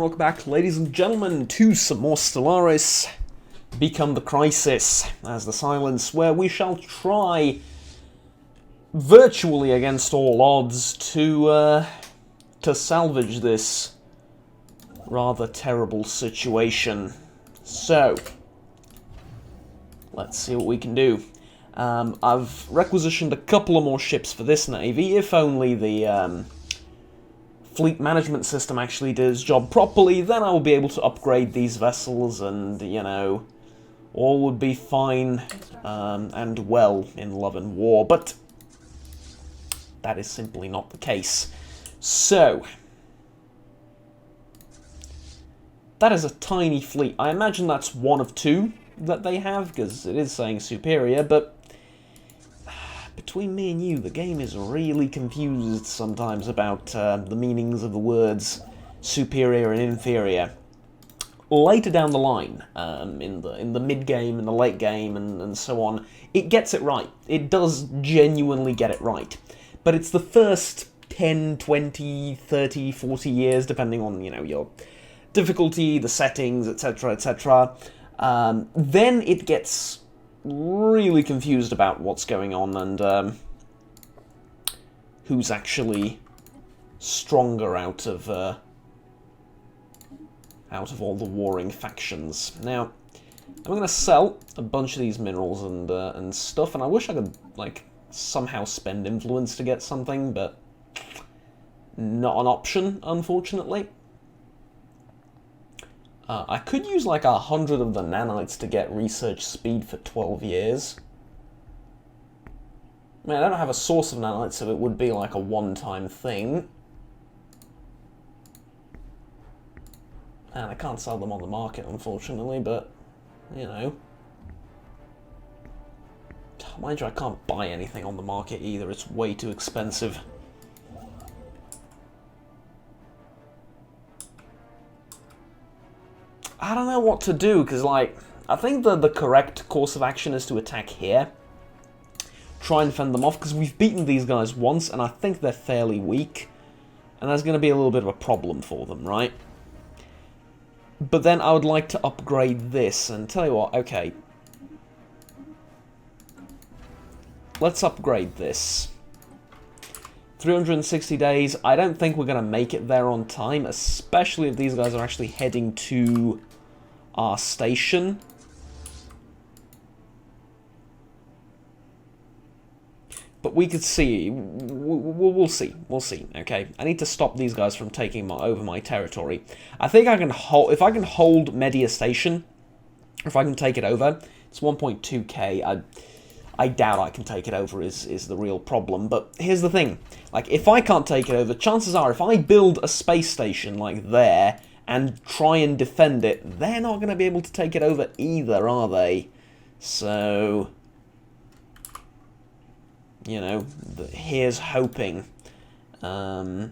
welcome back, ladies and gentlemen, to some more Stellaris Become the Crisis as the Silence, where we shall try, virtually against all odds, to salvage this rather terrible situation. So, let's see what we can do. I've requisitioned a couple of more ships for this navy, if only the fleet management system actually did its job properly, then I will be able to upgrade these vessels and, you know, all would be fine and well in love and war, but that is simply not the case. So, that is a tiny fleet. I imagine that's one of two that they have, because it is saying superior, but between me and you, the game is really confused sometimes about the meanings of the words superior and inferior. Later down the line, in the mid-game and the late game and so on, it gets it right. It does genuinely get it right. But it's the first 10, 20, 30, 40 years, depending on, you know, your difficulty, the settings, etc., etc. Then it gets really confused about what's going on and who's actually stronger out of all the warring factions. Now, I'm going to sell a bunch of these minerals and stuff, and I wish I could, like, somehow spend influence to get something, but not an option, unfortunately. I could use like 100 of the nanites to get research speed for 12 years. I mean, I don't have a source of nanites, so it would be like a one-time thing. And I can't sell them on the market, unfortunately, but, you know. Mind you, I can't buy anything on the market either, it's way too expensive. I don't know what to do, because, like, I think the correct course of action is to attack here. Try and fend them off, because we've beaten these guys once, and I think they're fairly weak. And there's going to be a little bit of a problem for them, right? But then I would like to upgrade this, and tell you what, okay. Let's upgrade this. 360 days, I don't think we're going to make it there on time, especially if these guys are actually heading to our station. But we could see, we'll see, okay? I need to stop these guys from taking over my territory. I think I can hold, if I can hold Media Station, if I can take it over, it's 1.2k, I doubt I can take it over is the real problem, but here's the thing, like, if I can't take it over, chances are if I build a space station like there and try and defend it, they're not going to be able to take it over either, are they? So, you know, here's hoping. So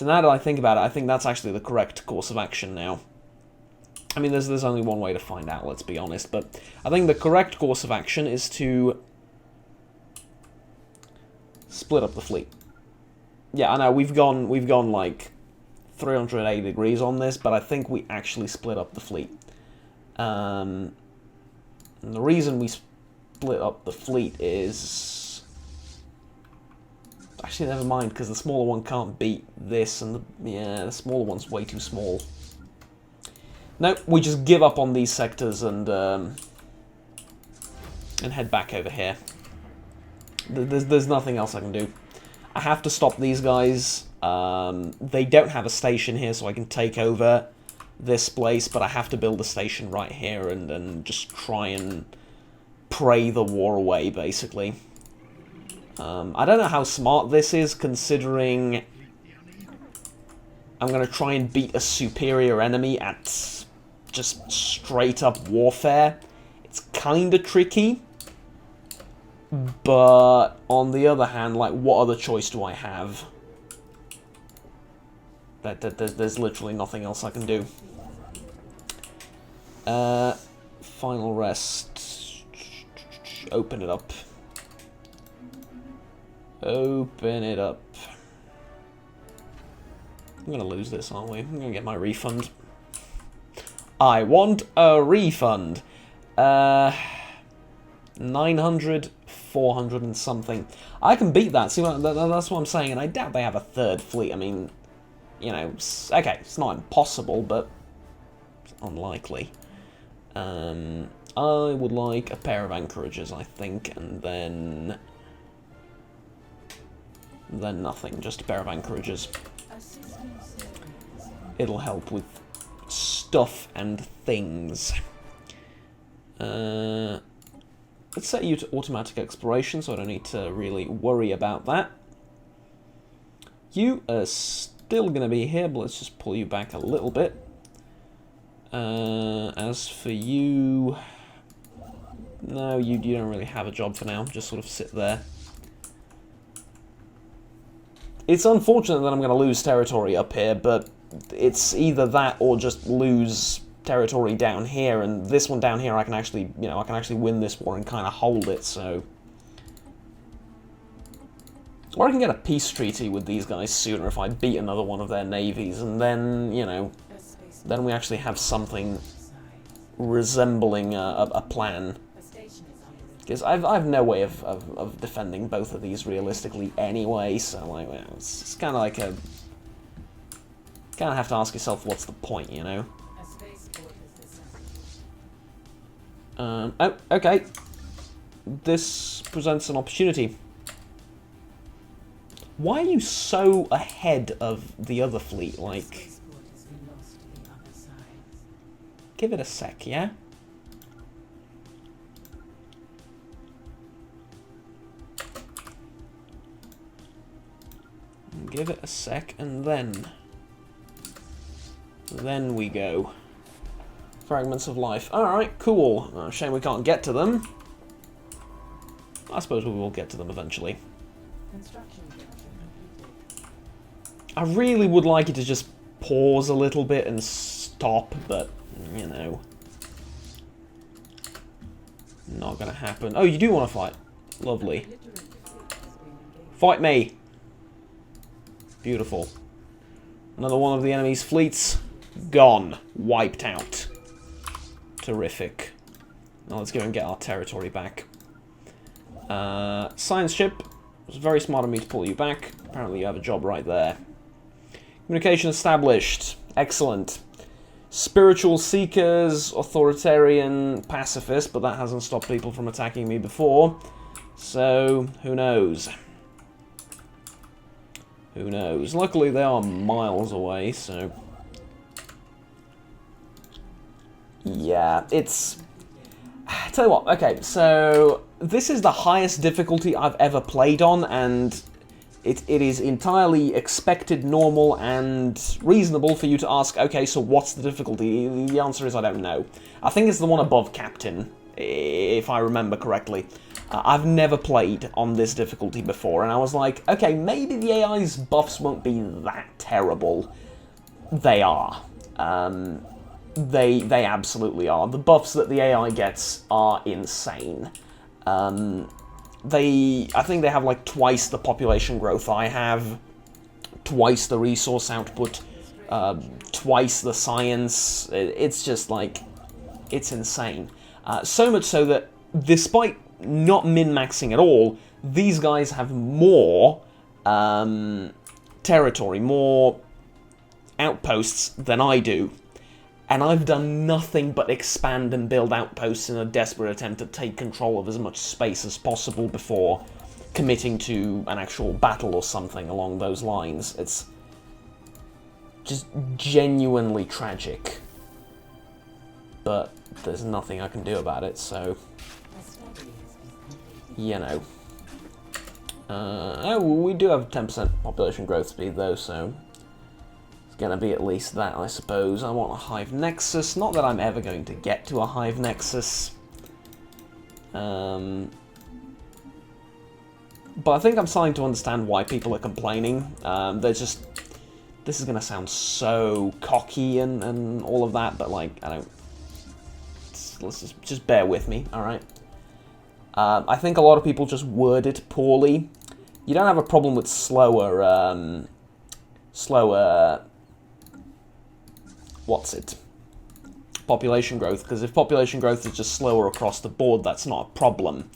now that I think about it, I think that's actually the correct course of action now. I mean, there's only one way to find out, let's be honest, but I think the correct course of action is to split up the fleet. Yeah, I know, we've gone like 380 degrees on this, but I think we actually split up the fleet. And the reason we split up the fleet is... Actually, never mind, because the smaller one can't beat this, and the smaller one's way too small. No, we just give up on these sectors and head back over here. There's nothing else I can do. I have to stop these guys. They don't have a station here, so I can take over this place, but I have to build a station right here and just try and pray the war away, basically. I don't know how smart this is, considering I'm going to try and beat a superior enemy at just straight up warfare. It's kind of tricky, but on the other hand, like, what other choice do I have? There's literally nothing else I can do. Final rest. Open it up. Open it up. I'm gonna lose this, aren't we? I'm gonna get my refund. I want a refund. 900, 400 and something. I can beat that. See, that's what I'm saying, and I doubt they have a third fleet. I mean, you know, okay, it's not impossible, but it's unlikely. I would like a pair of anchorages, I think, and then nothing, just a pair of anchorages. It'll help with stuff and things. Let's set you to automatic exploration, so I don't need to really worry about that. You are still going to be here, but let's just pull you back a little bit. As for you... No, you don't really have a job for now. Just sort of sit there. It's unfortunate that I'm going to lose territory up here, but it's either that or just lose territory down here, and this one down here I can actually, you know, I can actually win this war and kind of hold it, so... Or I can get a peace treaty with these guys sooner if I beat another one of their navies, and then, you know, then we actually have something resembling a plan. Because I've no way of defending both of these realistically anyway, so like, well, it's kind of like a... Kind of have to ask yourself, what's the point, you know? Oh, okay. This presents an opportunity. Why are you so ahead of the other fleet? Like, give it a sec, yeah? Give it a sec, and then we go. Fragments of life. Alright, cool. Shame we can't get to them. I suppose we will get to them eventually. I really would like you to just pause a little bit and stop, but, you know. Not gonna happen. Oh, you do want to fight. Lovely. Fight me! Beautiful. Another one of the enemy's fleets. Gone. Wiped out. Terrific. Now let's go and get our territory back. Science ship. It was very smart of me to pull you back. Apparently you have a job right there. Communication established. Excellent. Spiritual seekers, authoritarian, pacifist, but that hasn't stopped people from attacking me before. So, who knows? Who knows? Luckily they are miles away, so... Yeah, it's... Tell you what, okay, so... This is the highest difficulty I've ever played on, and it is entirely expected, normal, and reasonable for you to ask, okay, so what's the difficulty? The answer is I don't know. I think it's the one above Captain, if I remember correctly. I've never played on this difficulty before, and I was like, okay, maybe the AI's buffs won't be that terrible. They are. They absolutely are. The buffs that the AI gets are insane. I think they have like twice the population growth I have, twice the resource output, twice the science. It's just like, it's insane. So much so that despite not min-maxing at all, these guys have more territory, more outposts than I do. And I've done nothing but expand and build outposts in a desperate attempt to take control of as much space as possible before committing to an actual battle or something along those lines. It's just genuinely tragic. But there's nothing I can do about it, so... You know. Oh, we do have 10% population growth speed though, so... Gonna be at least that, I suppose. I want a hive nexus. Not that I'm ever going to get to a hive nexus. But I think I'm starting to understand why people are complaining. They're just... This is gonna sound so cocky and all of that, but like, I don't... Let's just bear with me, alright? I think a lot of people just word it poorly. You don't have a problem with slower what's it? Population growth, because if population growth is just slower across the board, that's not a problem.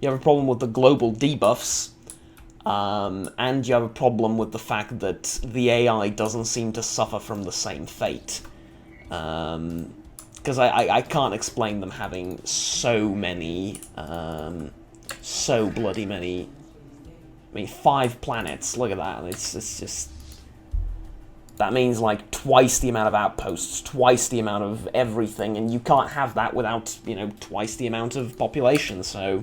You have a problem with the global debuffs, and you have a problem with the fact that the AI doesn't seem to suffer from the same fate. Because I can't explain them having so many, so bloody many. I mean, 5 planets. Look at that. It's just. That means like twice the amount of outposts, twice the amount of everything, and you can't have that without, you know, twice the amount of population. So,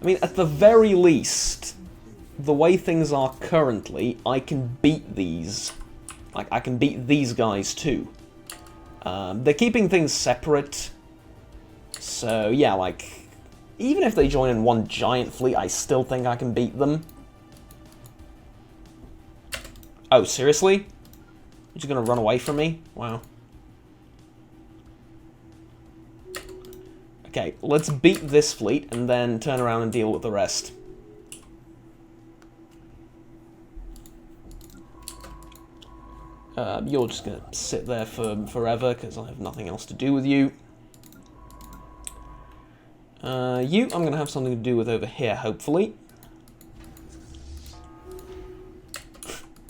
I mean, at the very least, the way things are currently, I can beat these. Like, I can beat these guys too. They're keeping things separate. So, yeah, like, even if they join in one giant fleet, I still think I can beat them. Oh, seriously? You're just gonna run away from me? Wow. Okay, let's beat this fleet and then turn around and deal with the rest. You're just gonna sit there for forever because I have nothing else to do with you. You, I'm gonna have something to do with over here, hopefully.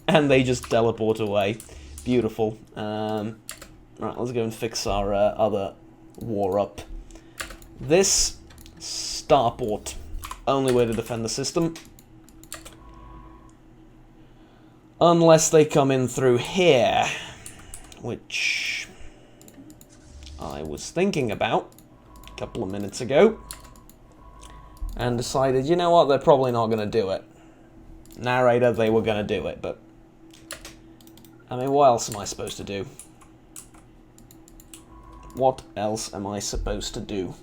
And they just teleport away. Beautiful. Right, let's go and fix our other war up. This starport. Only way to defend the system. Unless they come in through here. Which I was thinking about a couple of minutes ago. And decided, you know what, they're probably not going to do it. Narrator, they were going to do it, but I mean, what else am I supposed to do? What else am I supposed to do?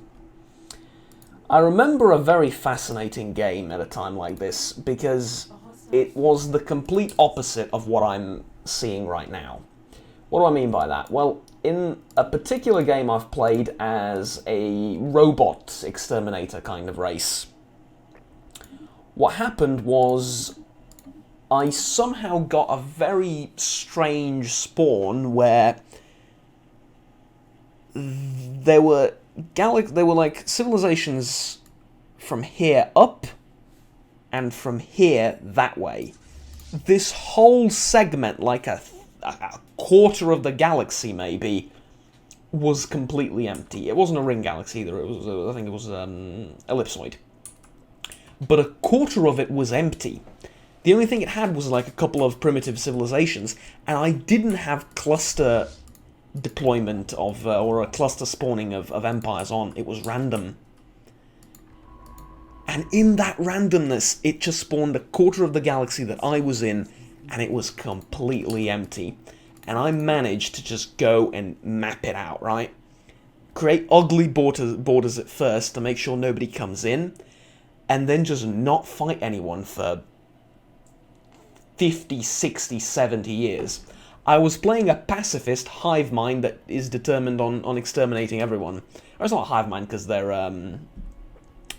I remember a very fascinating game at a time like this, because it was the complete opposite of what I'm seeing right now. What do I mean by that? Well, in a particular game I've played as a robot exterminator kind of race, what happened was I somehow got a very strange spawn where there were like civilizations from here up and from here that way. This whole segment, like a quarter of the galaxy maybe, was completely empty. It wasn't a ring galaxy either. It was, I think it was ellipsoid. But a quarter of it was empty. The only thing it had was like a couple of primitive civilizations, and I didn't have cluster deployment of, or a cluster spawning of empires on. It was random. And in that randomness, it just spawned a quarter of the galaxy that I was in, and it was completely empty. And I managed to just go and map it out, right? Create ugly borders at first to make sure nobody comes in, and then just not fight anyone for 50, 60, 70 years. I was playing a pacifist hive mind that is determined on exterminating everyone. Or it's not a hive mind because they're,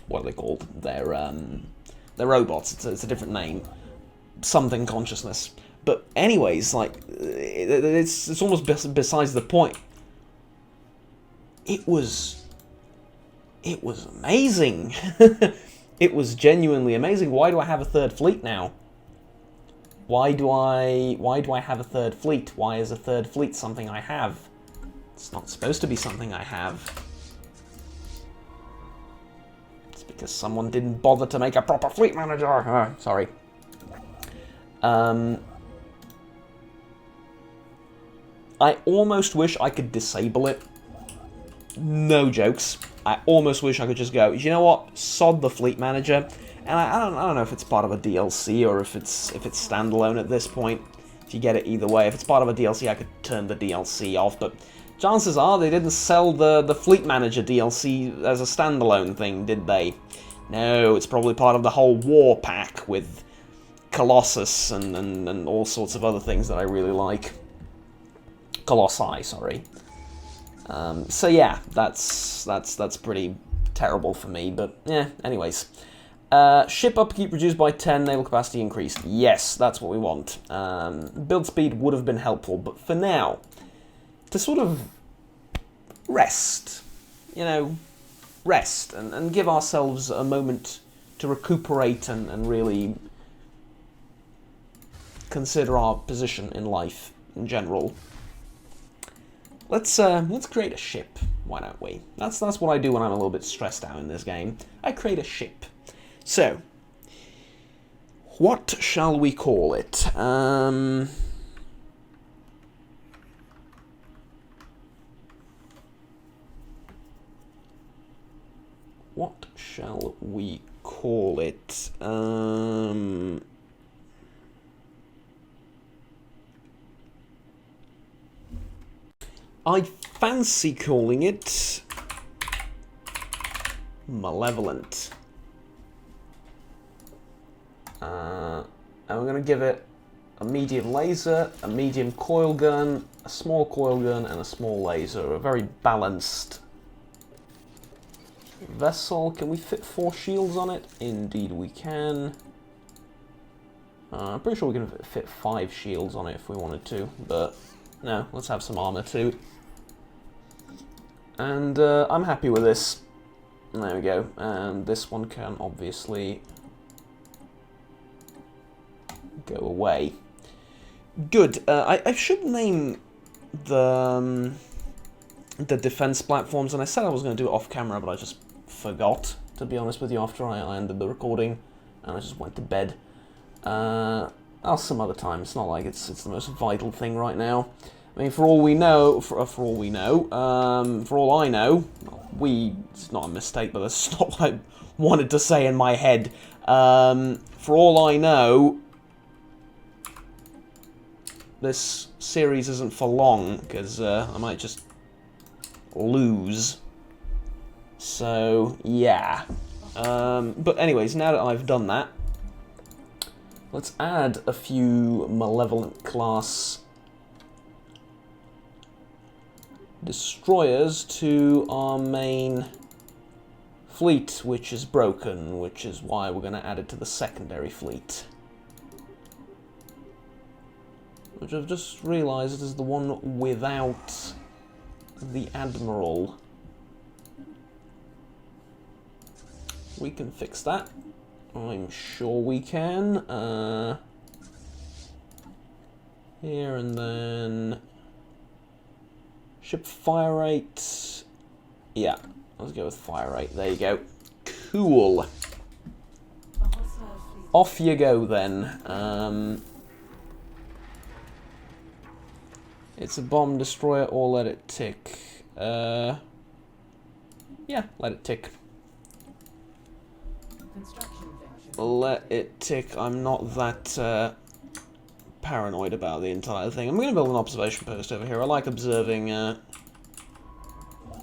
what are they called? They're robots. It's a different name. Something consciousness. But anyways, like, it's almost besides the point. It was amazing. It was genuinely amazing. Why do I have a third fleet now? Why do I have a third fleet? Why is a third fleet something I have? It's not supposed to be something I have. It's because someone didn't bother to make a proper fleet manager. Sorry. I almost wish I could disable it. No jokes. I almost wish I could just go, you know what? Sod the fleet manager. And I don't know if it's part of a DLC or if it's standalone at this point. If you get it either way. If it's part of a DLC, I could turn the DLC off, but chances are they didn't sell the Fleet Manager DLC as a standalone thing, did they? No, it's probably part of the whole war pack with Colossus and all sorts of other things that I really like. Colossi, sorry. So yeah, that's pretty terrible for me, but yeah, anyways. Ship upkeep reduced by 10, naval capacity increased. Yes, that's what we want. Build speed would have been helpful, but for now, to sort of rest, you know, rest and give ourselves a moment to recuperate and really consider our position in life in general. Let's create a ship. Why don't we? That's what I do when I'm a little bit stressed out in this game. I create a ship. So, what shall we call it? What shall we call it? I fancy calling it Malevolent. And we're going to give it a medium laser, a medium coil gun, a small coil gun, and a small laser. A very balanced vessel. Can we fit 4 shields on it? Indeed we can. I'm pretty sure we can fit 5 shields on it if we wanted to, but no, let's have some armor too. And I'm happy with this. There we go. And this one can obviously go away. Good. I should name the defense platforms, and I said I was going to do it off camera, but I just forgot, to be honest with you, after I ended the recording, and I just went to bed. I'll some other time. It's not like it's the most vital thing right now. I mean, for all we know, for all I know, it's not a mistake, but that's not what I wanted to say in my head. For all I know, this series isn't for long, because I might just lose. So, yeah. But anyways, now that I've done that, let's add a few Malevolent class destroyers to our main fleet, which is broken, which is why we're going to add it to the secondary fleet. Which I've just realised is the one without the Admiral. We can fix that. I'm sure we can. Here and then... Ship fire rate. Yeah, let's go with fire rate. There you go. Cool. Off you go then. It's a bomb destroyer, or let it tick. Yeah, let it tick. Let it tick. I'm not that paranoid about the entire thing. I'm going to build an observation post over here. I like observing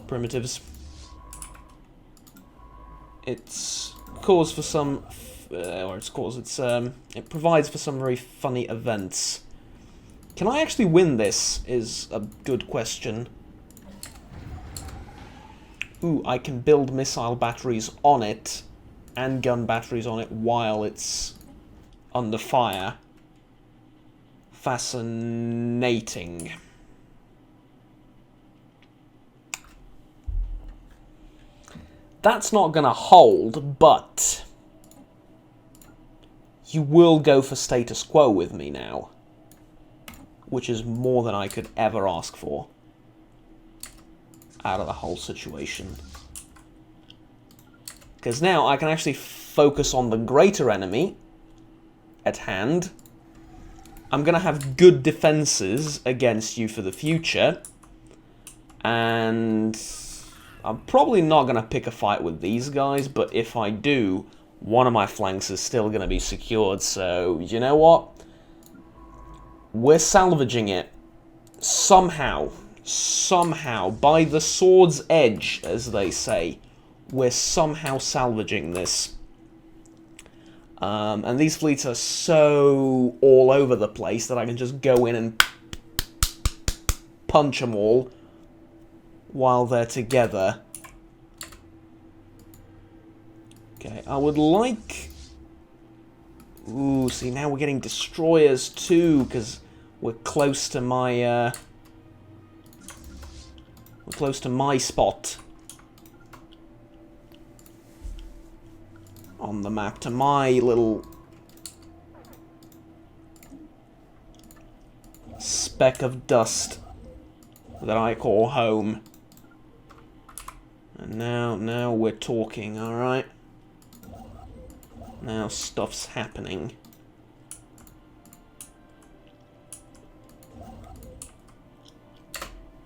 primitives. It's cause for some, it provides for some very funny events. Can I actually win this, is a good question. Ooh, I can build missile batteries on it, and gun batteries on it while it's under fire. Fascinating. That's not gonna hold, but you will go for status quo with me now, which is more than I could ever ask for out of the whole situation. Because now I can actually focus on the greater enemy at hand. I'm going to have good defenses against you for the future. And I'm probably not going to pick a fight with these guys, but if I do, one of my flanks is still going to be secured. So, you know what? We're salvaging it. Somehow, by the sword's edge, as they say, we're somehow salvaging this. And these fleets are so all over the place that I can just go in and punch them all while they're together. Okay, I would like... Ooh, see, now we're getting destroyers too, because we're close to my, we're close to my spot on the map, to my little speck of dust that I call home. And now we're talking, alright? Now stuff's happening.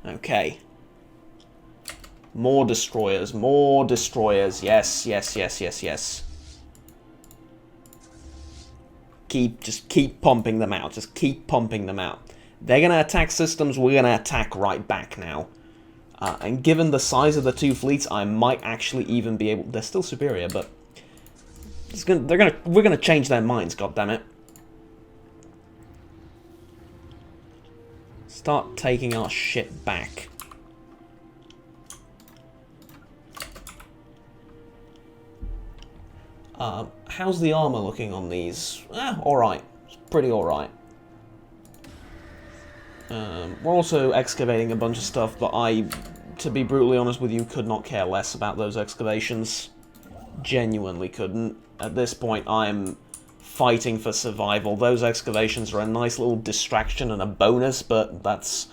Okay. More destroyers, more destroyers. Yes, yes, yes, yes, yes. Just keep pumping them out. Just keep pumping them out. They're gonna attack systems, we're gonna attack right back now. And given the size of the two fleets, I might actually even be able... They're still superior, but... we're gonna change their minds, goddammit. Start taking our shit back. How's the armor looking on these? Alright. It's pretty alright. We're also excavating a bunch of stuff, but I, to be brutally honest with you, could not care less about those excavations. Genuinely couldn't. At this point, I'm fighting for survival. Those excavations are a nice little distraction and a bonus, but that's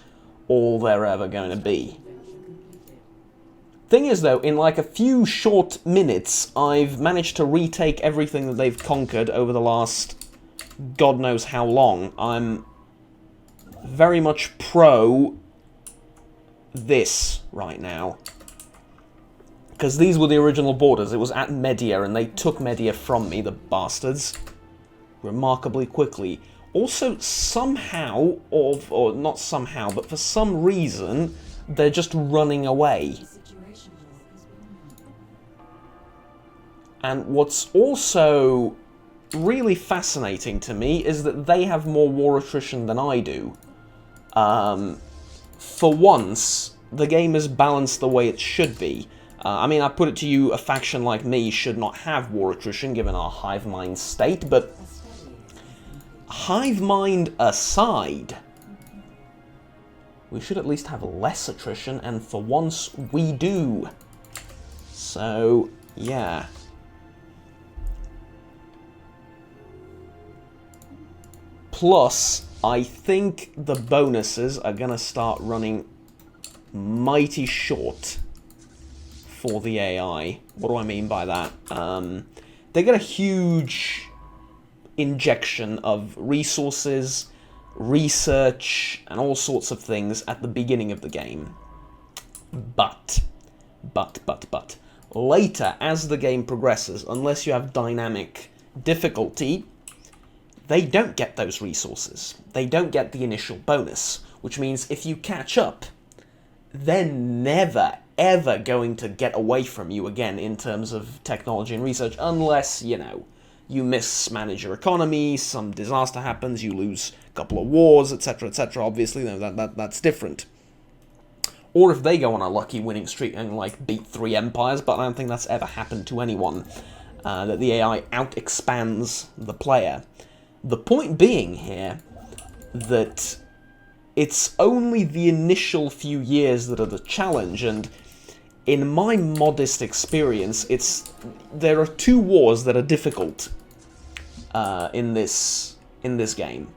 all they're ever going to be. Thing is, though, in like a few short minutes, I've managed to retake everything that they've conquered over the last God knows how long. I'm very much pro this right now. Because these were the original borders. It was at Media, and they took Media from me, the bastards, remarkably quickly. Also, somehow, or not somehow, but for some reason, they're just running away. And what's also really fascinating to me is that they have more war attrition than I do. For once, the game is balanced the way it should be. I mean, I put it to you, a faction like me should not have war attrition given our hive mind state, but hive mind aside, we should at least have less attrition, and for once we do. So, yeah. Plus, I think the bonuses are gonna start running mighty short for the AI. What do I mean by that? They get a huge injection of resources, research, and all sorts of things at the beginning of the game. But, later, as the game progresses, unless you have dynamic difficulty, they don't get those resources. They don't get the initial bonus, which means if you catch up, they're never, ever going to get away from you again in terms of technology and research, unless, you know, you mismanage your economy, some disaster happens, you lose a couple of wars, etc., etc. Obviously, that's different. Or if they go on a lucky winning streak and, like, beat 3 empires, but I don't think that's ever happened to anyone, that the AI out-expands the player. The point being here that it's only the initial few years that are the challenge, and in my modest experience, there are 2 wars that are difficult in this game.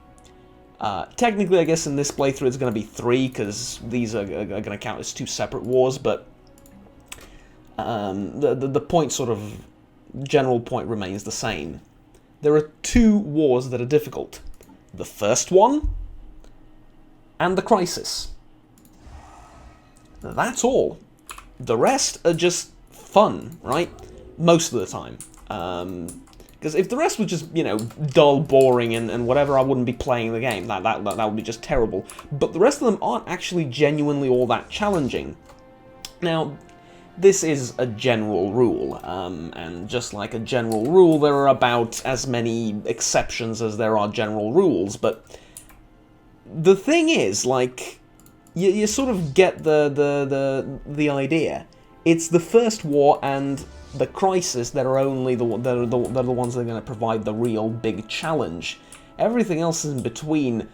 Technically, I guess in this playthrough it's going to be 3, because these are going to count as 2 separate wars, but the point, sort of, general point remains the same. There are 2 wars that are difficult. The first one, and the Crisis. That's all. The rest are just fun, right? Most of the time. Because if the rest was just, you know, dull, boring, and whatever, I wouldn't be playing the game. That would be just terrible. But the rest of them aren't actually genuinely all that challenging. Now, this is a general rule, and just like a general rule, there are about as many exceptions as there are general rules, but the thing is, like, you sort of get the idea. it's the First War and the Crisis that are only the ones that are going to provide the real big challenge. Everything else is in between,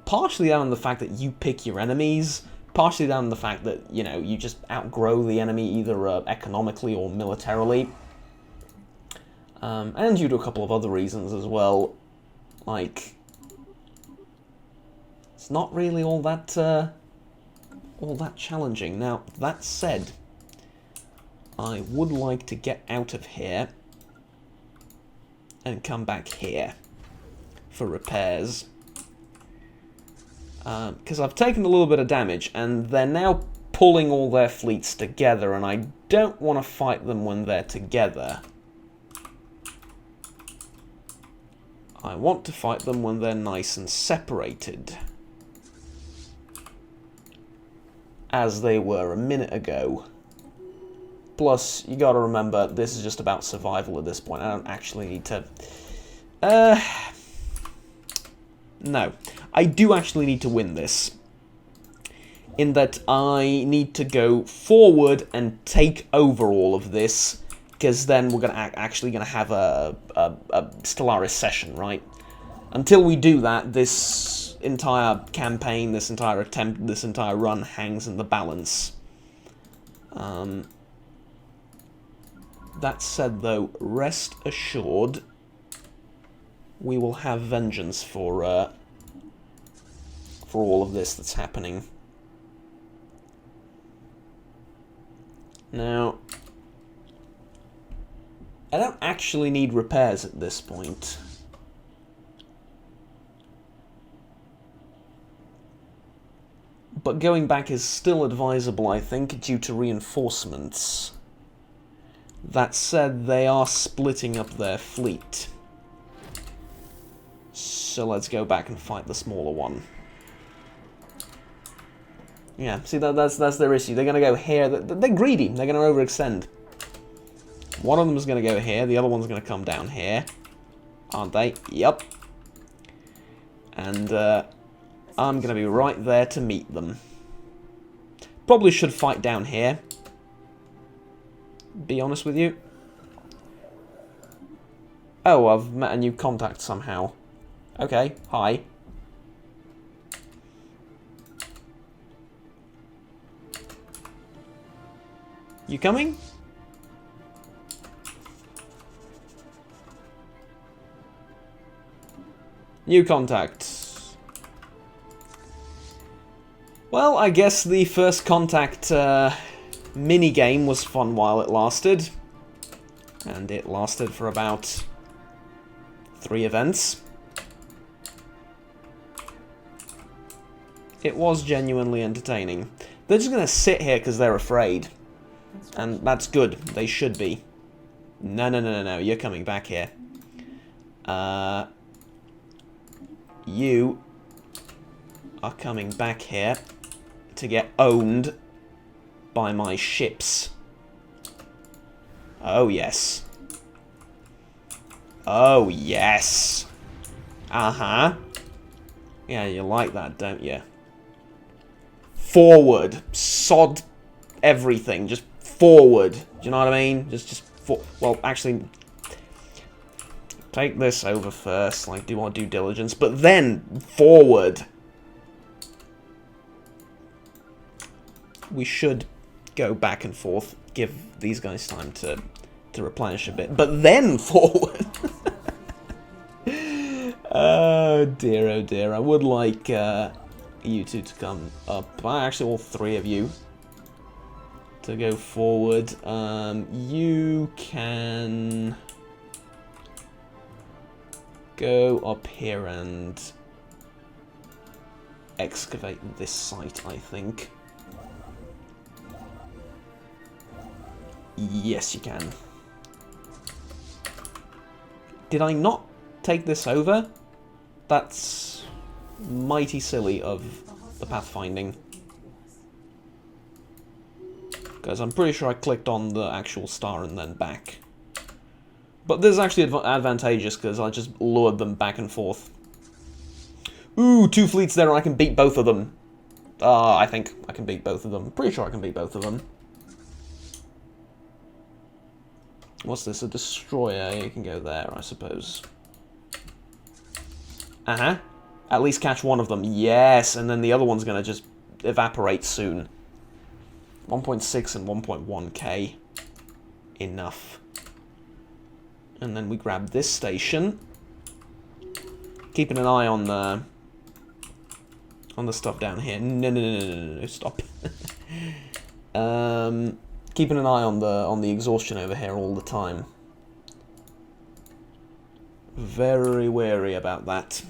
partially down to the fact that you pick your enemies, partially down to the fact that, you know, you just outgrow the enemy either economically or militarily. And due to a couple of other reasons as well, like, it's not really all that challenging. Now, that said, I would like to get out of here and come back here for repairs. Because I've taken a little bit of damage, and they're now pulling all their fleets together, and I don't want to fight them when they're together. I want to fight them when they're nice and separated, as they were a minute ago. Plus, you gotta remember, this is just about survival at this point. I don't actually need to... No. I do actually need to win this. In that I need to go forward and take over all of this, because then we're actually gonna have a Stellaris session, right? Until we do that, this entire campaign, this entire attempt, this entire run hangs in the balance. That said, though, rest assured, we will have vengeance for all of this that's happening. Now, I don't actually need repairs at this point. But going back is still advisable, I think, due to reinforcements. That said, they are splitting up their fleet. So let's go back and fight the smaller one. Yeah, see, that's their issue. They're going to go here. They're greedy. They're going to overextend. One of them is going to go here. The other one's going to come down here. Aren't they? Yep. And I'm going to be right there to meet them. Probably should fight down here. Be honest with you. Oh, I've met a new contact somehow. Okay, hi. You coming? New contact. Well, I guess the first contact mini-game was fun while it lasted. And it lasted for about 3 events. It was genuinely entertaining. They're just going to sit here because they're afraid. And that's good. They should be. No. You're coming back here. You are coming back here to get owned by my ships. Oh, yes. Oh, yes. Uh-huh. Yeah, you like that, don't you? Forward. Sod everything. Just forward. Do you know what I mean? Well, actually, take this over first. Like, do our due diligence. But then, forward. We should go back and forth. Give these guys time to replenish a bit. But then, forward. Oh, dear. I would like you two to come up. Actually, all 3 of you. To go forward. You can go up here and excavate this site, I think. Yes, you can. Did I not take this over? That's mighty silly of the pathfinding. Because I'm pretty sure I clicked on the actual star and then back. But this is actually advantageous because I just lured them back and forth. Ooh, 2 fleets there and I can beat both of them. I think I can beat both of them. Pretty sure I can beat both of them. What's this? A destroyer? You can go there, I suppose. Uh-huh. At least catch one of them. Yes, and then the other one's going to just evaporate soon. 1.6 and 1.1k. Enough. And then we grab this station. Keeping an eye on the stuff down here. No, stop. Keeping an eye on the exhaustion over here all the time. Very wary about that.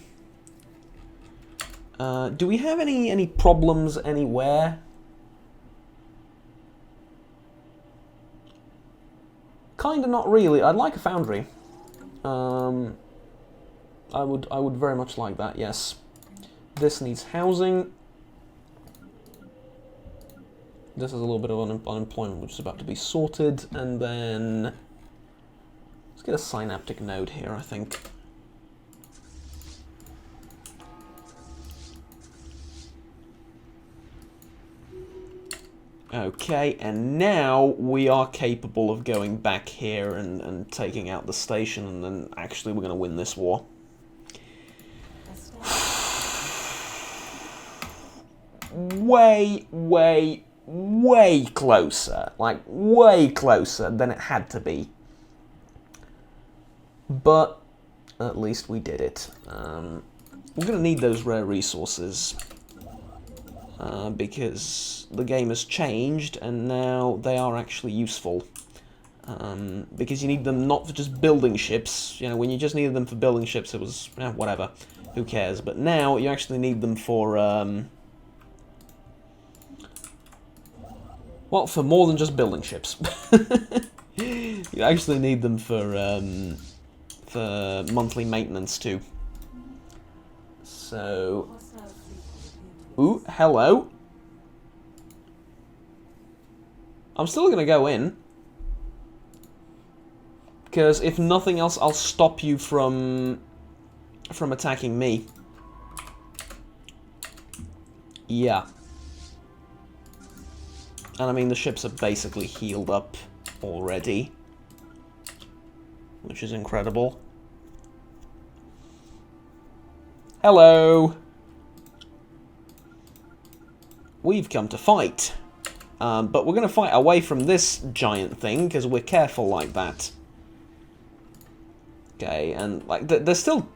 Do we have any problems anywhere? Kinda not really. I'd like a foundry. I would very much like that, yes. This needs housing. This is a little bit of unemployment, which is about to be sorted. And then let's get a synaptic node here, I think. Okay, and now we are capable of going back here and taking out the station, and then actually we're going to win this war. Way closer. Like, way closer than it had to be. But at least we did it. We're going to need those rare resources. Because the game has changed, and now they are actually useful. Because you need them not for just building ships. You know, when you just needed them for building ships, it was, whatever, who cares. But now you actually need them for, well, for more than just building ships. You actually need them for monthly maintenance too. So... Ooh, hello. I'm still gonna go in. Because if nothing else, I'll stop you from attacking me. Yeah. And I mean, the ships are basically healed up already. Which is incredible. Hello! We've come to fight. But we're going to fight away from this giant thing, because we're careful like that. Okay, and like they're still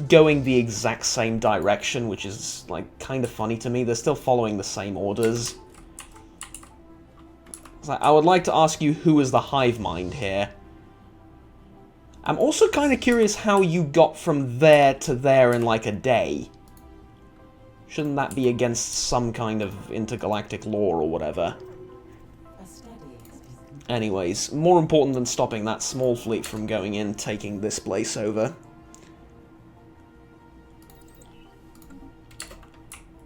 going the exact same direction, which is like kind of funny to me. They're still following the same orders. So I would like to ask you, who is the hive mind here? I'm also kind of curious how you got from there to there in like a day. Shouldn't that be against some kind of intergalactic law or whatever? Anyways, more important than stopping that small fleet from going in, taking this place over.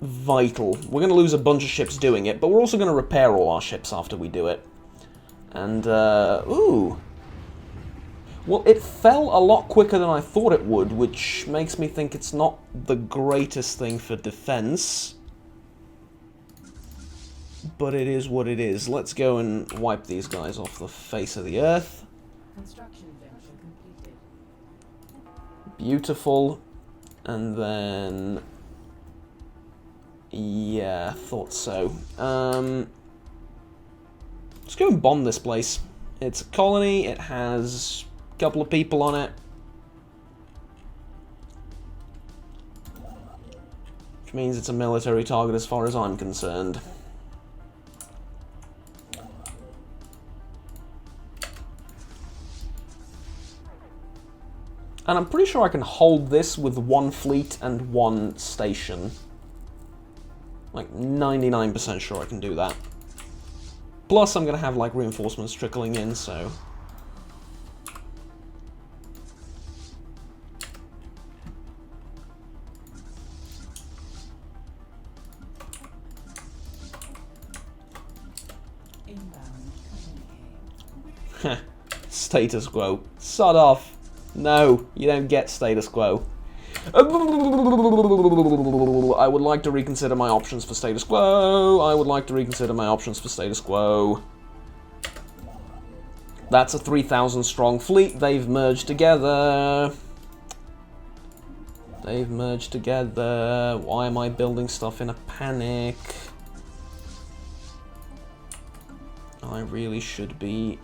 Vital. We're going to lose a bunch of ships doing it, but we're also going to repair all our ships after we do it. And, ooh. Well, it fell a lot quicker than I thought it would, which makes me think it's not the greatest thing for defense. But it is what it is. Let's go and wipe these guys off the face of the earth. Construction venture completed. Beautiful. And then... yeah, thought so. Let's go and bomb this place. It's a colony, it has a couple of people on it. Which means it's a military target as far as I'm concerned. And I'm pretty sure I can hold this with one fleet and one station. Like, 99% sure I can do that. Plus, I'm going to have, like, reinforcements trickling in, so... Heh. Status quo. Sod off. No, you don't get status quo. I would like to reconsider my options for status quo. I would like to reconsider my options for status quo. That's a 3,000 strong fleet. They've merged together. They've merged together. Why am I building stuff in a panic? I really should be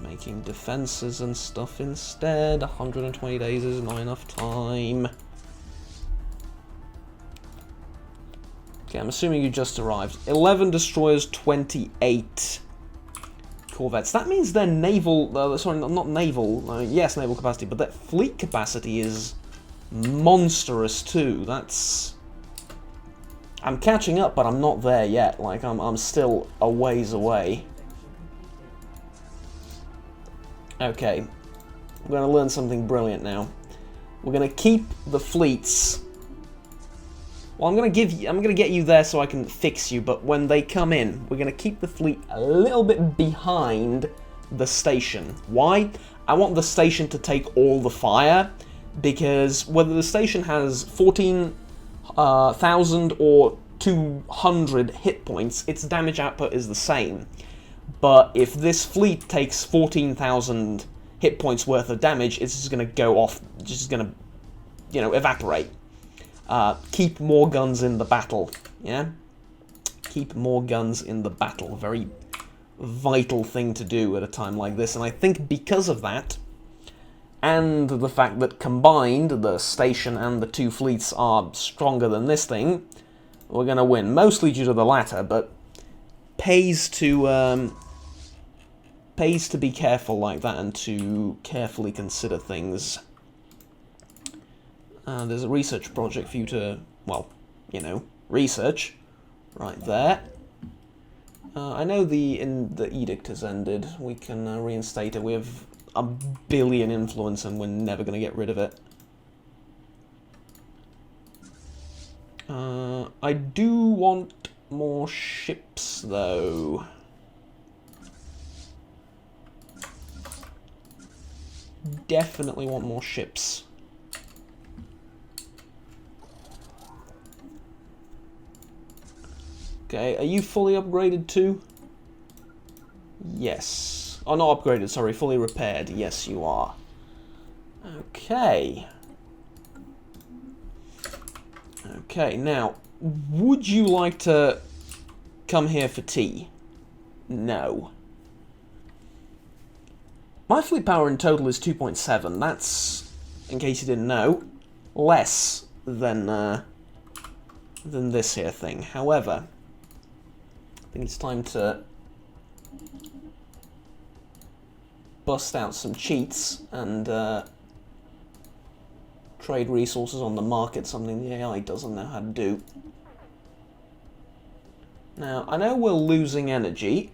making defenses and stuff instead. 120 days is not enough time. Okay, I'm assuming you just arrived. 11 destroyers, 28 corvettes. That means their naval, sorry, not naval, yes, naval capacity, but their fleet capacity is monstrous too. That's... I'm catching up, but I'm not there yet. Like, I'm still a ways away. Okay, we're going to learn something brilliant now. We're going to keep the fleets. Well, I'm going to get you there so I can fix you, but when they come in, we're going to keep the fleet a little bit behind the station. Why? I want the station to take all the fire, because whether the station has 14,000 or 200 hit points, its damage output is the same. But if this fleet takes 14,000 hit points worth of damage, it's just going to go off, just going to, you know, evaporate. Keep more guns in the battle, yeah? Keep more guns in the battle. Very vital thing to do at a time like this, and I think because of that, and the fact that combined, the station and the two fleets are stronger than this thing, we're going to win. Mostly due to the latter, but pays to be careful like that and to carefully consider things. There's a research project for you to, well, you know, research right there. I know the edict has ended. We can reinstate it. We have 1 billion influence and we're never going to get rid of it. I do want more ships, though. Definitely want more ships. Okay, are you fully upgraded too? Yes. Oh, not upgraded, sorry, fully repaired. Yes, you are. Okay. Okay, now, would you like to come here for tea? No. My fleet power in total is 2.7. That's, in case you didn't know, less than this here thing. However, I think it's time to bust out some cheats and trade resources on the market, something the AI doesn't know how to do. Now, I know we're losing energy,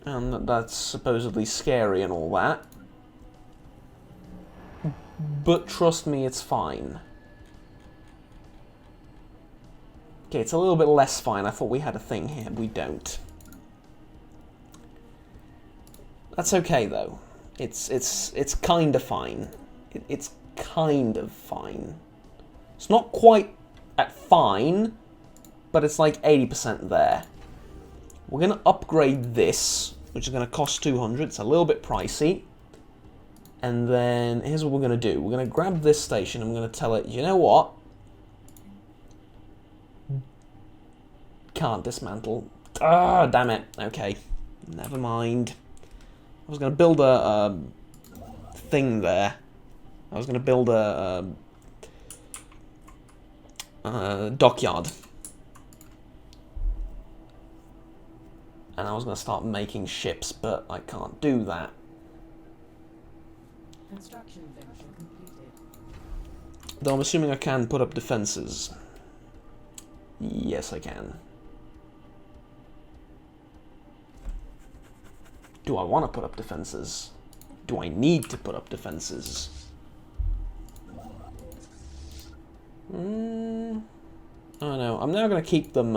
and that's supposedly scary and all that, but trust me, it's fine. Okay, it's a little bit less fine. I thought we had a thing here. We don't. That's okay, though. It's kind of fine. It's kind of fine. It's not quite at fine, but it's like 80% there. We're going to upgrade this, which is going to cost 200. It's a little bit pricey. And then here's what we're going to do. We're going to grab this station and we're going to tell it, you know what? Can't dismantle. Ah, damn it. Okay, never mind. I was going to build a thing there. I was going to build a dockyard. And I was going to start making ships, but I can't do that. Construction venture completed. Though I'm assuming I can put up defenses. Yes, I can. Do I want to put up defenses? Do I need to put up defenses? I don't know. I'm now going to keep them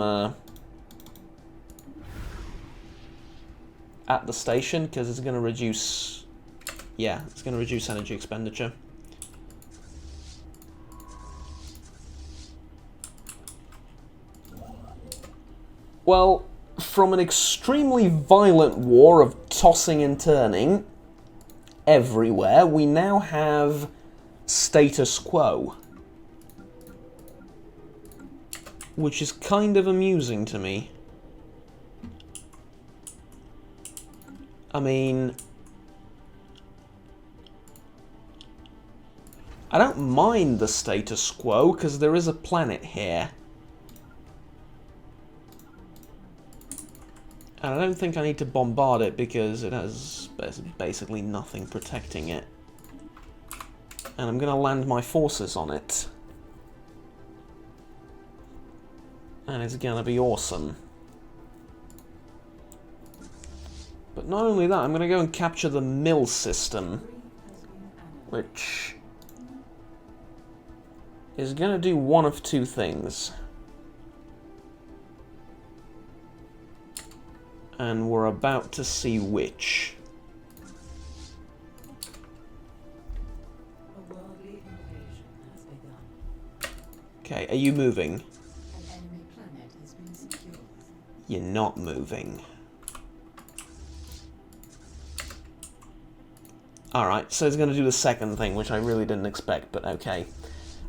at the station because it's going to reduce... Yeah, it's going to reduce energy expenditure. Well, from an extremely violent war of tossing and turning everywhere, we now have status quo. Which is kind of amusing to me. I mean, I don't mind the status quo, because there is a planet here. And I don't think I need to bombard it, because it has basically nothing protecting it. And I'm going to land my forces on it. And it's going to be awesome. But not only that, I'm going to go and capture the mill system, which is going to do one of two things. And we're about to see which. A worldly invasion has begun. Okay, are you moving? An enemy planet has been secured. You're not moving. Alright, so it's going to do the second thing, which I really didn't expect, but okay.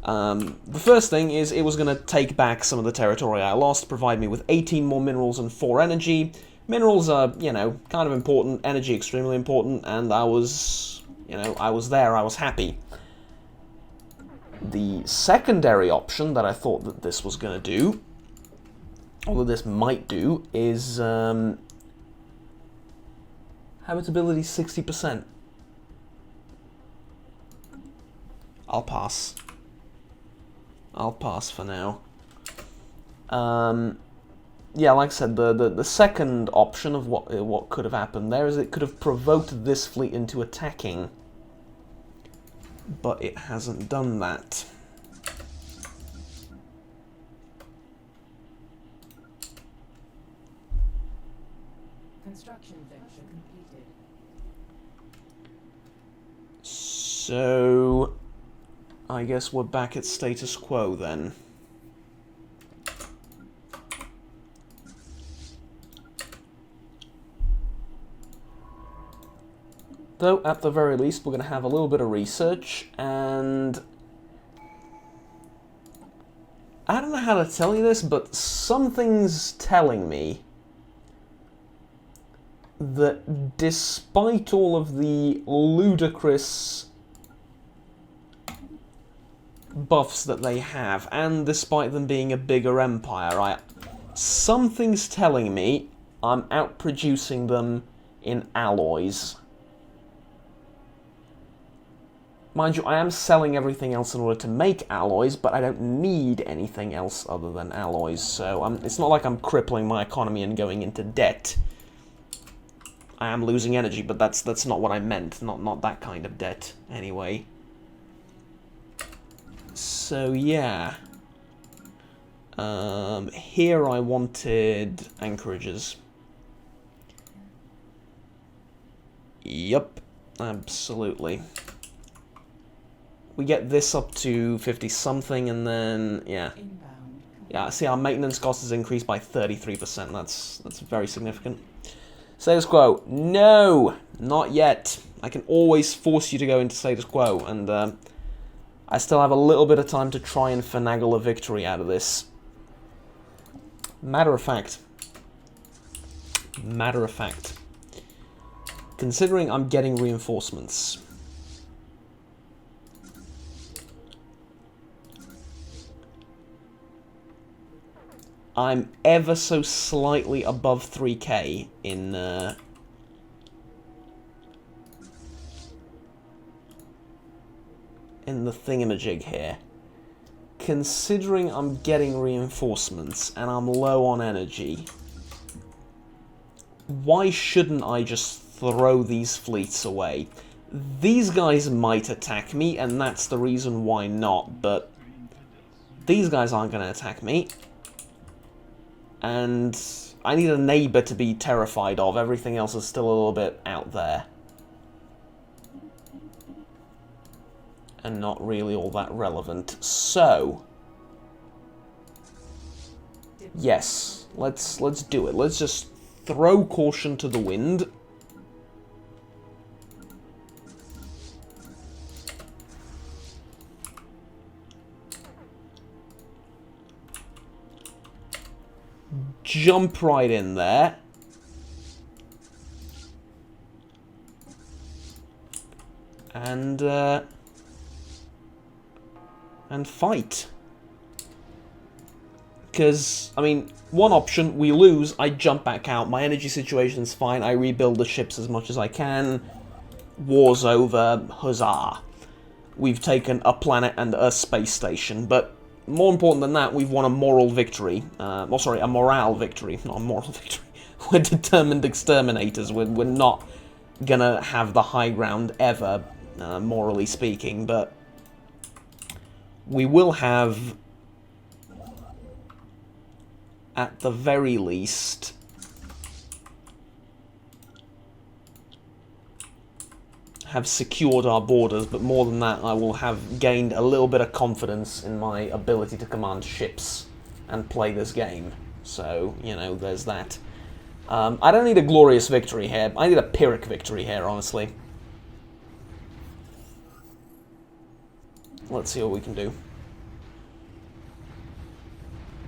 The first thing is it was going to take back some of the territory I lost, provide me with 18 more minerals and 4 energy. Minerals are, you know, kind of important, energy extremely important, and I was, you know, I was there, I was happy. The secondary option that I thought that this was going to do, or that this might do, is habitability 60%. I'll pass. I'll pass for now. Yeah, like I said, the second option of what could have happened there is it could have provoked this fleet into attacking, but it hasn't done that. Construction venture completed. So I guess we're back at status quo then. Though, at the very least, we're going to have a little bit of research, and I don't know how to tell you this, but something's telling me that despite all of the ludicrous buffs that they have, and despite them being a bigger empire, something's telling me I'm outproducing them in alloys. Mind you, I am selling everything else in order to make alloys, but I don't need anything else other than alloys, so it's not like I'm crippling my economy and going into debt. I am losing energy, but that's not what I meant, not that kind of debt, anyway. So, yeah. Here I wanted anchorages. Yup, absolutely. We get this up to 50-something, and then, yeah. Inbound. Yeah, see, our maintenance cost has increased by 33%. That's very significant. Status quo. No! Not yet. I can always force you to go into status quo, and I still have a little bit of time to try and finagle a victory out of this. Matter of fact, considering I'm getting reinforcements, I'm ever so slightly above 3k in the thingamajig here. Considering I'm getting reinforcements and I'm low on energy, why shouldn't I just throw these fleets away? These guys might attack me, and that's the reason why not, but these guys aren't going to attack me. And I need a neighbour to be terrified of. Everything else is still a little bit out there. And not really all that relevant. So, yes, let's do it. Let's just throw caution to the wind. Jump right in there. And fight. Because, I mean, one option, we lose, I jump back out, my energy situation's fine, I rebuild the ships as much as I can, war's over, huzzah. We've taken a planet and a space station, but more important than that, we've won a moral victory. Oh, sorry, a morale victory, not a moral victory. We're determined exterminators, we're not gonna have the high ground ever, morally speaking, but we will have, at the very least, have secured our borders, but more than that, I will have gained a little bit of confidence in my ability to command ships and play this game. So, you know, there's that. I don't need a glorious victory here. I need a Pyrrhic victory here, honestly. Let's see what we can do.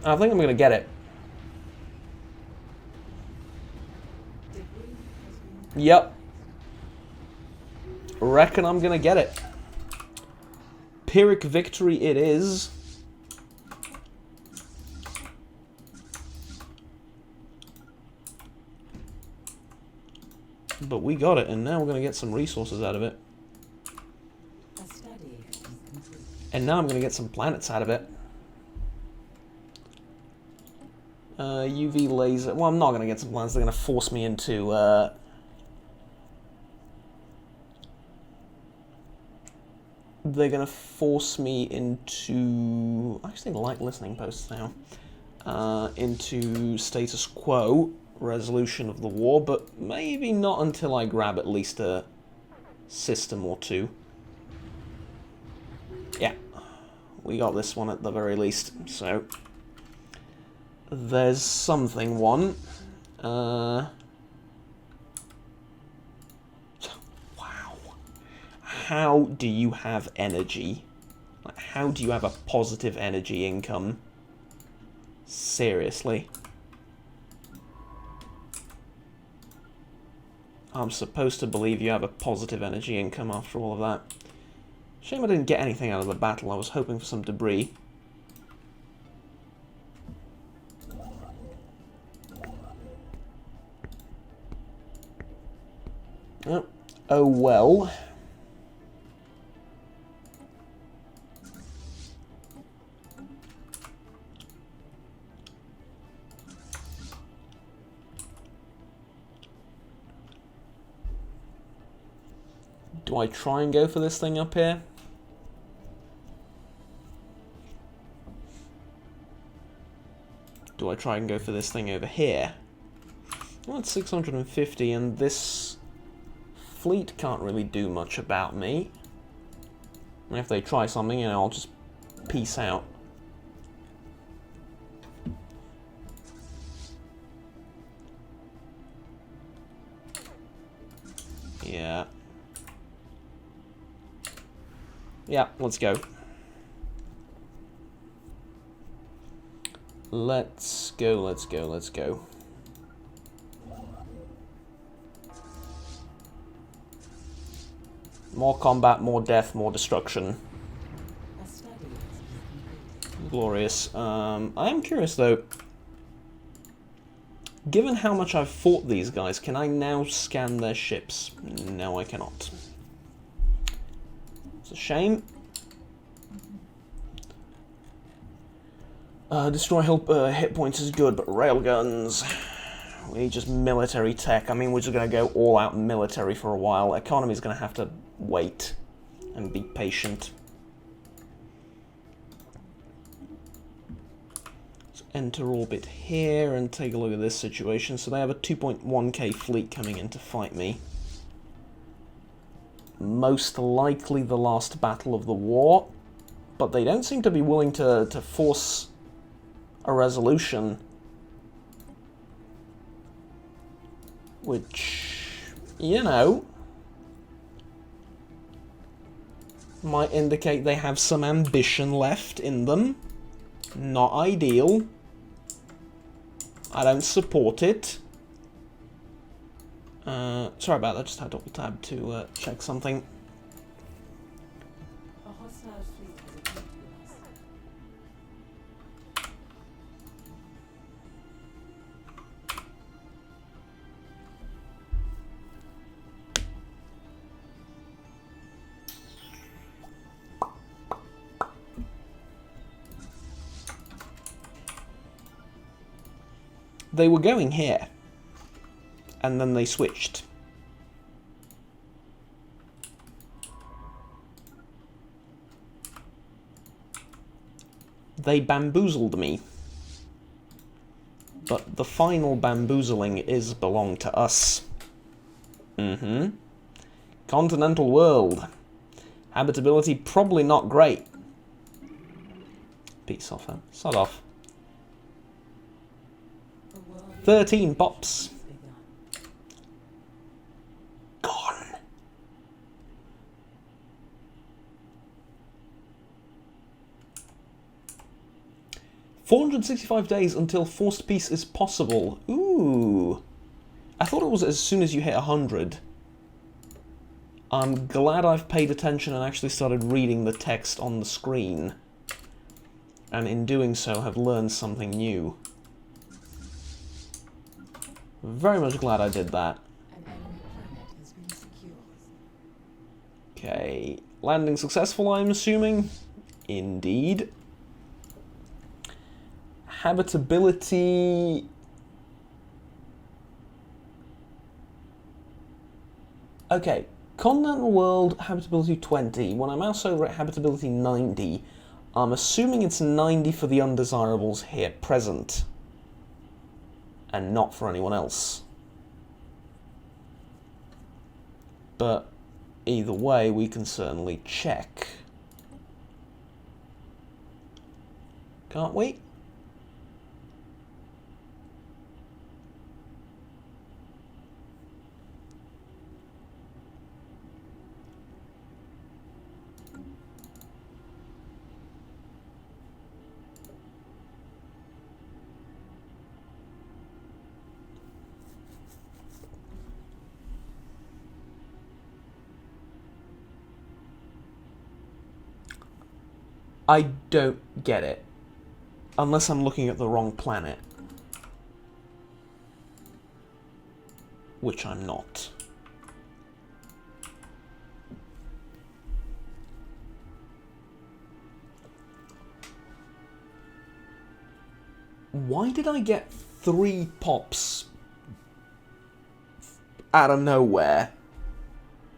I think I'm going to get it. Yep. Reckon I'm going to get it. Pyrrhic victory it is. But we got it, and now we're going to get some resources out of it. And now I'm going to get some planets out of it. UV laser. Well, I'm not going to get some planets. They're going to force me into... they're going to force me into... Actually, like listening posts now. Into status quo resolution of the war, but maybe not until I grab at least a system or two. Yeah, we got this one at the very least, so there's something, one. Wow. How do you have energy? Like, how do you have a positive energy income? Seriously. I'm supposed to believe you have a positive energy income after all of that. Shame I didn't get anything out of the battle. I was hoping for some debris. Oh well. Do I try and go for this thing up here? Do I try and go for this thing over here? Well, it's 650, and this fleet can't really do much about me. And if they try something, you know, I'll just peace out. Yeah. Yeah, let's go. Let's go, let's go, let's go. More combat, more death, more destruction. Glorious. I am curious though. Given how much I've fought these guys, can I now scan their ships? No, I cannot. It's a shame. Destroy hit points is good, but railguns... We need just military tech. I mean, we're just going to go all out military for a while. Economy's going to have to wait and be patient. Let's enter orbit here and take a look at this situation. So they have a 2.1k fleet coming in to fight me. Most likely the last battle of the war, but they don't seem to be willing to force a resolution. which, you know, might indicate they have some ambition left in them. Not ideal. I don't support it. Sorry about that, just had double tab to check something. A hostile fleet has approached us. They were going here, and then they switched. They bamboozled me. But the final bamboozling is belong to us. Continental world. Habitability probably not great. Peace off, huh? Sod off. The world 13 pops. has begun. Gone. "465 days until forced peace is possible." Ooh. I thought it was as soon as you hit 100. I'm glad I've paid attention and actually started reading the text on the screen. And in doing so have learned something new. Very much glad I did that. An enemy planet has been secured. Okay, landing successful, I'm assuming. Indeed. Habitability... Okay, continental world habitability 20. When I mouse over at habitability 90, I'm assuming it's 90 for the undesirables here present, and not for anyone else. But either way, we can certainly check. Can't we? I don't get it. Unless I'm looking at the wrong planet. Which I'm not. Why did I get 3 pops out of nowhere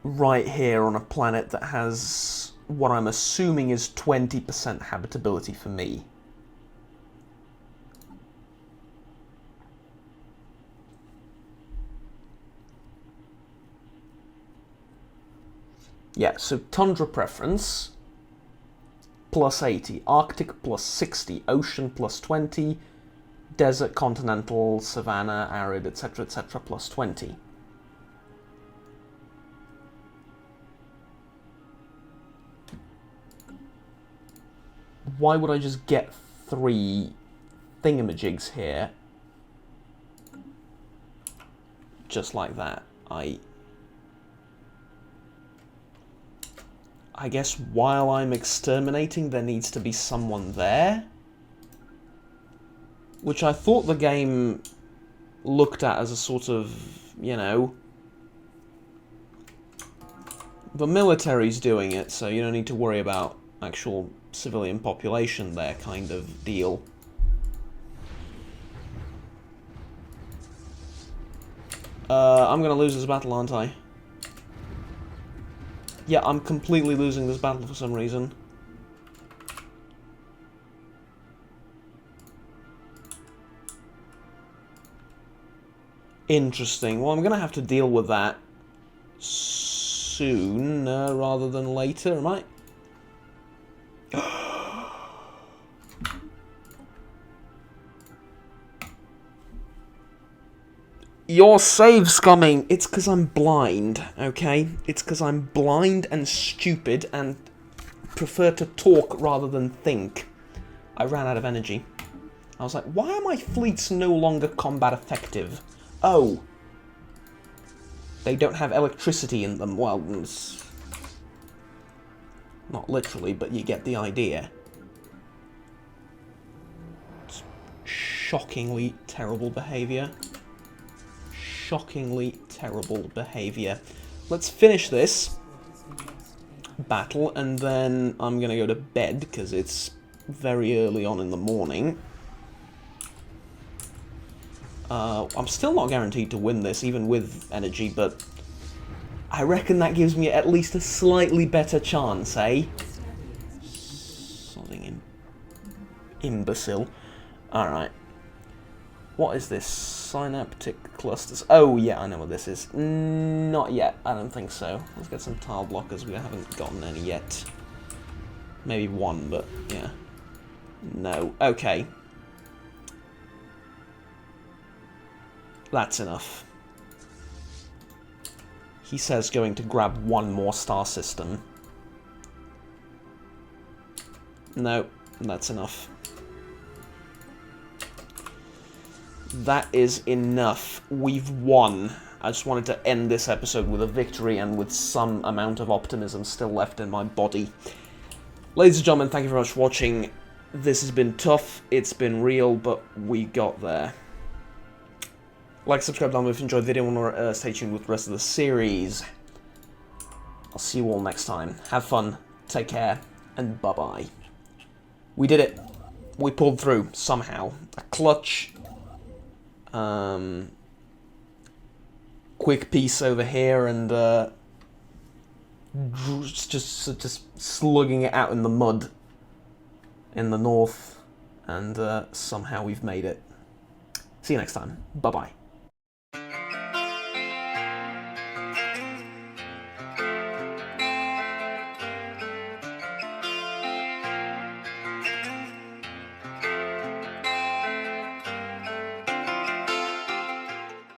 right here on a planet that has what I'm assuming is 20% habitability for me? Yeah, so tundra preference, plus 80, Arctic plus 60, ocean plus 20, desert, continental, savanna, arid, etc., plus 20. Why would I just get 3 thingamajigs here? Just like that. I guess while I'm exterminating, there needs to be someone there? Which I thought the game looked at as a sort of, you know... The military's doing it, so you don't need to worry about actual civilian population there kind of deal. I'm gonna lose this battle, aren't I? Yeah, I'm completely losing this battle for some reason. Interesting. Well, I'm gonna have to deal with that soon rather than later, am I? Your save's coming! It's because I'm blind, okay? It's because I'm blind and stupid and prefer to talk rather than think. I ran out of energy. I was like, why are my fleets no longer combat effective? Oh. They don't have electricity in them. Well, not literally, but you get the idea. It's shockingly terrible behaviour. Shockingly terrible behaviour. Let's finish this battle, and then I'm gonna go to bed, because it's very early on in the morning. I'm still not guaranteed to win this, even with energy, but I reckon that gives me at least a slightly better chance, eh? Sodding imbecile. Alright. What is this? Synaptic clusters. Oh, yeah, I know what this is. Not yet. I don't think so. Let's get some tile blockers. We haven't gotten any yet. Maybe one, but yeah. No. Okay. That's enough. He says going to grab one more star system. No, that's enough. That is enough. We've won. I just wanted to end this episode with a victory and with some amount of optimism still left in my body. Ladies and gentlemen, thank you very much for watching. This has been tough, it's been real, but we got there. Like, subscribe down below if you enjoyed the video, and stay tuned with the rest of the series. I'll see you all next time. Have fun, take care, and bye-bye. We did it. We pulled through, somehow. A clutch. Quick piece over here, and just slugging it out in the mud in the north, and somehow we've made it. See you next time. Bye-bye.